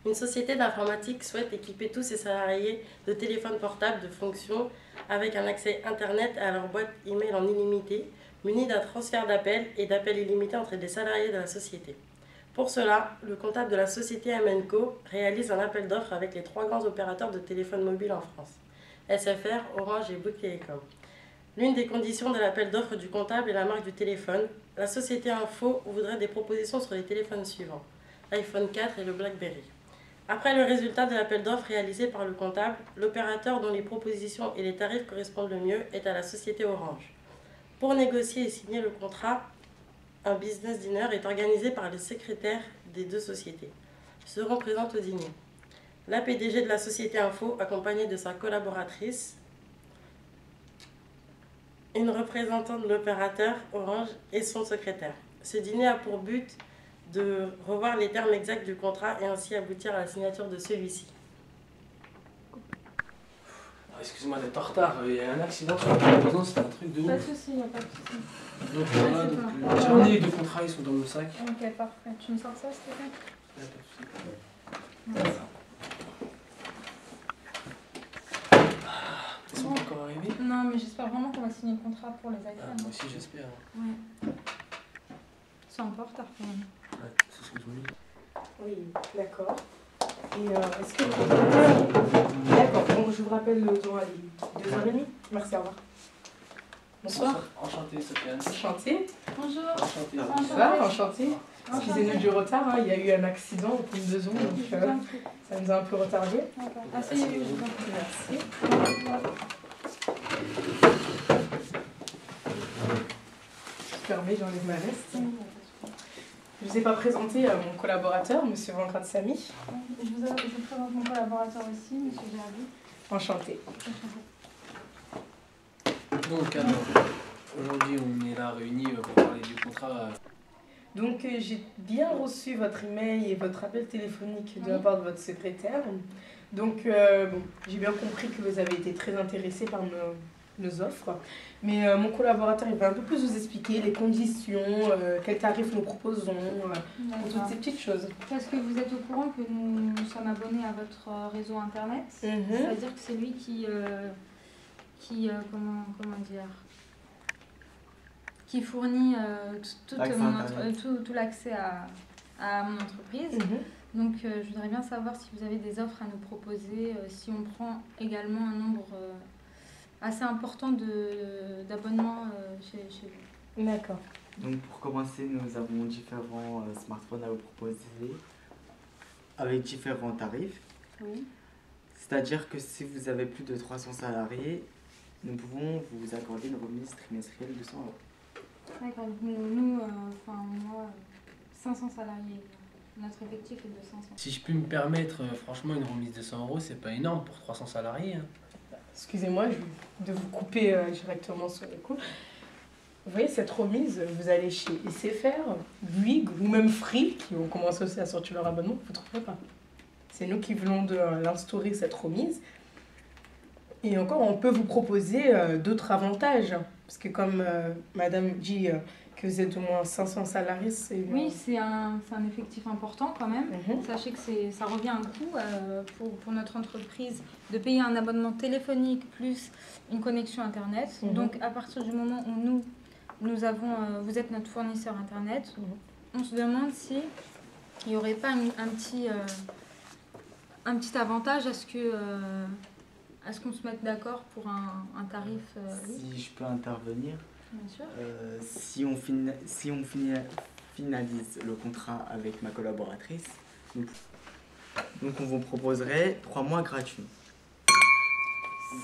Une société d'informatique souhaite équiper tous ses salariés de téléphones portables de fonction avec un accès Internet à leur boîte email en illimité, munis d'un transfert d'appels et d'appels illimités entre les salariés de la société. Pour cela, le comptable de la société MNCO réalise un appel d'offres avec les 3 grands opérateurs de téléphone mobile en France, SFR, Orange et Bouygues Telecom. L'une des conditions de l'appel d'offres du comptable est la marque du téléphone. La société Info voudrait des propositions sur les téléphones suivants, l'iPhone 4 et le BlackBerry. Après le résultat de l'appel d'offres réalisé par le comptable, l'opérateur dont les propositions et les tarifs correspondent le mieux est à la société Orange. Pour négocier et signer le contrat, un business dinner est organisé par les secrétaires des 2 sociétés. Seront présentes au dîner la PDG de la société Info, accompagnée de sa collaboratrice, une représentante de l'opérateur Orange et son secrétaire. Ce dîner a pour but de revoir les termes exacts du contrat et ainsi aboutir à la signature de celui-ci. Excuse-moi d'être en retard, il y a un accident sur la maison, c'est un truc de ouf. Pas de soucis, il n'y a pas de soucis. Donc voilà, donc les 2 contrats ils sont dans mon sac. Ok, parfait. Tu me sors ça, s'il te plaît? Il y a pas de souci. Merci. Ils sont pas encore arrivés? Non, mais j'espère vraiment qu'on va signer le contrat pour les iPhones. Moi aussi j'espère. Ouais. C'est un peu en retard quand même. Ouais, c'est ce que je me dis. Oui, d'accord. Et est-ce que... D'accord, donc je vous rappelle dans 2h30. Merci, au revoir. Bonsoir. Enchanté, Sofiane. Enchanté. Bonjour. Enchanté. Bonsoir, enchanté. Excusez-nous du retard, hein, il y a eu un accident au cours de 2 secondes, donc ça nous a un peu retardé. D'accord. Asseyez-vous, je vous en prie. Merci. Je permets, j'enlève ma veste. Je ne vous ai pas présenté mon collaborateur, M. Vankrat Samy. Je présente mon collaborateur aussi, M. Gerbi. Enchanté. Donc alors, aujourd'hui on est là réunis pour parler du contrat. Donc j'ai bien reçu votre email et votre appel téléphonique de la part de votre secrétaire. Donc bon, j'ai bien compris que vous avez été très intéressé par nos offres. Mais mon collaborateur il va un peu plus vous expliquer les conditions, quels tarifs nous proposons, pour toutes ces petites choses. Parce que vous êtes au courant que nous sommes abonnés à votre réseau internet. C'est-à-dire que c'est lui qui fournit tout l'accès à mon entreprise. Donc je voudrais bien savoir si vous avez des offres à nous proposer, si on prend également un nombre assez important d'abonnements chez vous. D'accord. Donc pour commencer, nous avons différents smartphones à vous proposer avec différents tarifs. Oui. C'est-à-dire que si vous avez plus de 300 salariés, nous pouvons vous accorder une remise trimestrielle de 100 euros. D'accord. Moi, 500 salariés. Notre effectif est de 500. Si je puis me permettre, franchement une remise de 100 euros c'est pas énorme pour 300 salariés. Excusez-moi de vous couper directement sur le coup. Vous voyez, cette remise, vous allez chez SFR, Bouygues ou même Free, qui ont commencé aussi à sortir leur abonnement, vous ne trouverez pas. C'est nous qui venons de l'instaurer, cette remise. Et encore, on peut vous proposer d'autres avantages. Parce que comme Madame dit que vous êtes au moins 500 salariés, c'est... Oui, c'est un effectif important quand même. Sachez que ça revient un coût pour notre entreprise de payer un abonnement téléphonique plus une connexion Internet. Donc à partir du moment où vous êtes notre fournisseur Internet, on se demande si il n'y aurait pas un petit avantage à ce qu'on se mette d'accord pour un tarif. Si je peux intervenir, bien sûr. si on finalise le contrat avec ma collaboratrice, donc on vous proposerait 3 mois gratuits.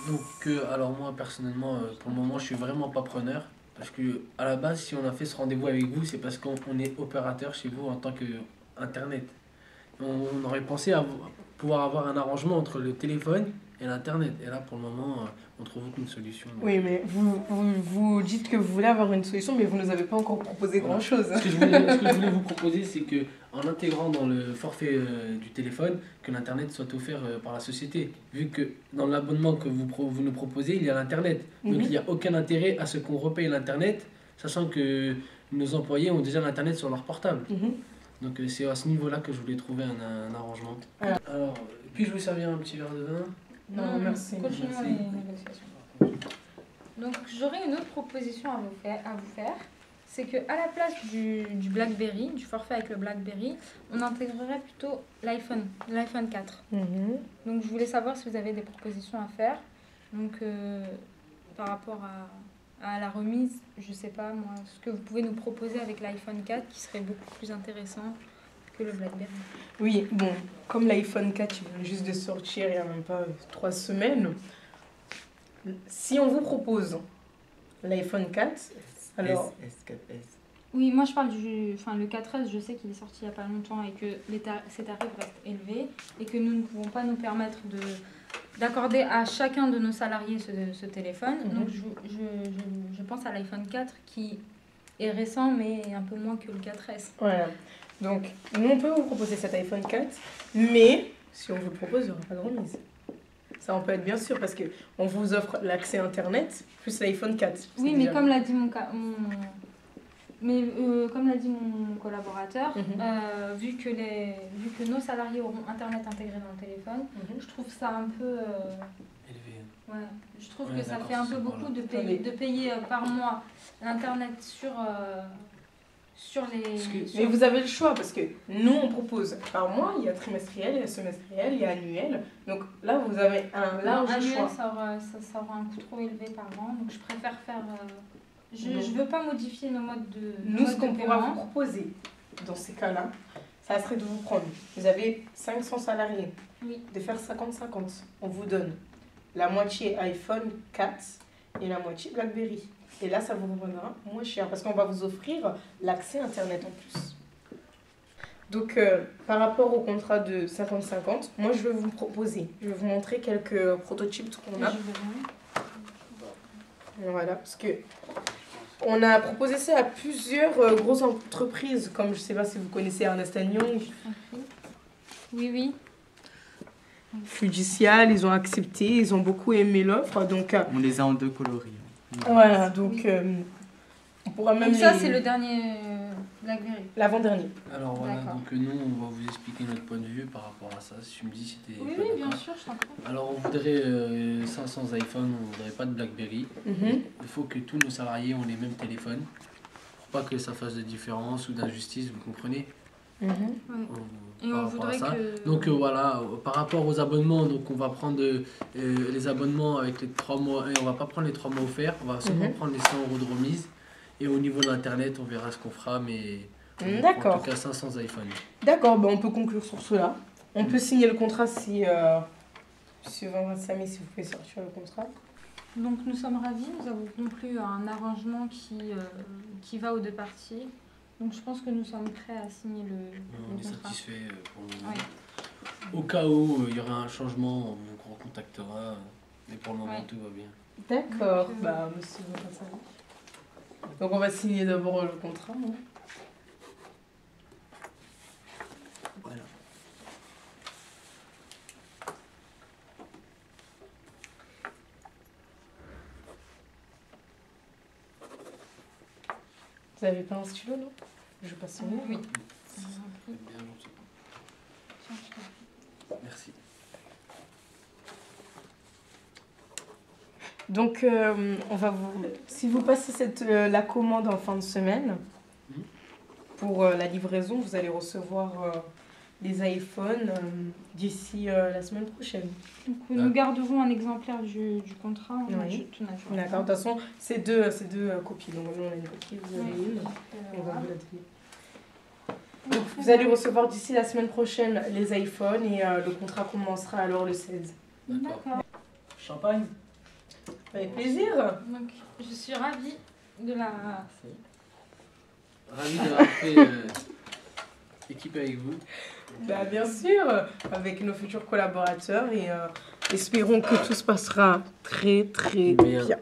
Donc alors moi personnellement, pour le moment je suis vraiment pas preneur. Parce que à la base, si on a fait ce rendez-vous avec vous, c'est parce qu'on est opérateur chez vous en tant qu'Internet. On aurait pensé à pouvoir avoir un arrangement entre le téléphone et l'Internet. Et là, pour le moment, on trouve aucune solution. Oui, mais vous dites que vous voulez avoir une solution, mais vous ne nous avez pas encore proposé grand-chose. Ce que je voulais vous proposer, c'est qu'en intégrant dans le forfait du téléphone, que l'Internet soit offert par la société. Vu que dans l'abonnement que vous nous proposez, il y a l'Internet. Donc il n'y a aucun intérêt à ce qu'on repaye l'Internet, sachant que nos employés ont déjà l'Internet sur leur portable. Donc c'est à ce niveau-là que je voulais trouver un arrangement. Alors. Alors, puis-je vous servir un petit verre de vin? Non, merci. Continuons Merci. les négociations. Donc j'aurais une autre proposition à vous faire. C'est qu'à la place du BlackBerry, du forfait avec le BlackBerry, on intégrerait plutôt l'iPhone 4. Mhm. Donc je voulais savoir si vous avez des propositions à faire. Donc par rapport à la remise, je sais pas moi, ce que vous pouvez nous proposer avec l'iPhone 4 qui serait beaucoup plus intéressant que le BlackBerry. Oui, bon, comme l'iPhone 4 il vient juste de sortir il n'y a même pas 3 semaines, si on vous propose l'iPhone 4, alors... S4S. Oui, moi je parle le 4S, je sais qu'il est sorti il n'y a pas longtemps et que ces tarifs restent élevés et que nous ne pouvons pas nous permettre d'accorder à chacun de nos salariés ce téléphone. Mhm. Donc je pense à l'iPhone 4 qui est récent mais un peu moins que le 4S. Voilà. Donc, nous, on peut vous proposer cet iPhone 4, mais si on vous le propose, il n'y aura pas de remise. Ça, on peut être bien sûr, parce qu'on vous offre l'accès Internet plus l'iPhone 4. Oui, mais comme l'a dit comme l'a dit mon collaborateur, Mhm. vu que nos salariés auront Internet intégré dans le téléphone, je trouve ça un peu... Élevé. ouais, je trouve Ouais, que ça d'accord, fait un c'est peu bon, beaucoup là. de payer par mois l'Internet sur les... Mais vous avez le choix, parce que nous, on propose par mois, il y a trimestriel, il y a semestriel, il y a annuel. Donc là, vous avez un large annuel, choix. ça aura un coût trop élevé par an, donc je préfère faire... je Donc, veux pas modifier nos modes de Nous, ce mode qu'on de pourra vous paiement. proposer dans ces cas-là, ça serait de vous prendre. Vous avez 500 salariés, Oui. de faire 50-50. On vous donne la moitié iPhone 4 et la moitié BlackBerry. Et là, ça vous reviendra moins cher parce qu'on va vous offrir l'accès Internet en plus. Donc, par rapport au contrat de 50-50, moi, je vais vous proposer. Je vais vous montrer quelques prototypes qu'on a. Je veux bien. Voilà, parce que on a proposé ça à plusieurs grosses entreprises, comme je ne sais pas si vous connaissez Ernst Young, Oui, oui. Fujicial, ils ont accepté, ils ont beaucoup aimé l'offre. Donc, On les a en deux coloris. voilà, donc Oui. on pourra même Donc ça, les- c'est le dernier BlackBerry. l'avant-dernier. Alors voilà, D'accord. donc nous, on va vous expliquer notre point de vue par rapport à ça. Si tu me dis si t'es Oui, pas oui, bien d'accord. sûr, je t'en prie. Alors on voudrait 500 iPhone, on voudrait pas de BlackBerry. Mhm. Il faut que tous nos salariés ont les mêmes téléphones. Pour pas que ça fasse de différence ou d'injustice, vous comprenez? Mhm. Et Par on rapport à voudrait ça. que... Donc voilà, par rapport aux abonnements, donc on va prendre les abonnements avec les 3 mois, et on va pas prendre les 3 mois offerts, on va seulement Mhm. prendre les 100 € de remise. Et au niveau de l'internet, on verra ce qu'on fera, mais en D'accord. tout cas 500 iPhone. D'accord, ben on peut conclure sur cela. On peut signer le contrat si Samy, si vous pouvez sortir le contrat. Donc nous sommes ravis, nous avons conclu un arrangement qui va aux deux parties. Donc je pense que nous sommes prêts à signer On le est contrat. satisfait pour le moment. Oui. Au cas où il y aura un changement, on vous recontactera. Mais pour le moment, Ouais. tout va bien. D'accord, Donc, bah monsieur Samy. Donc on va signer d'abord le contrat. Hein. Voilà. Vous avez pas un stylo, non? Je passe signer. Oui. C'est bien gentil. Merci. Donc, on va vous... si vous passez la commande en fin de semaine, Mhm. pour la livraison, vous allez recevoir les iPhones d'ici la semaine prochaine. Donc, nous garderons un exemplaire du contrat. Oui. Tout naturellement. D'accord, de toute façon, c'est deux copies. Donc, nous, on a une copie, vous avez Oui. une. On va Voilà. vous la donner. Donc, vous allez recevoir d'ici la semaine prochaine les iPhones et le contrat commencera alors le 16. D'accord. Champagne. Avec plaisir. Donc je suis ravie de la... Ravi d'avoir fait équipe avec vous. Bah, bien sûr, avec nos futurs collaborateurs et espérons que tout se passera très très Bien. bien.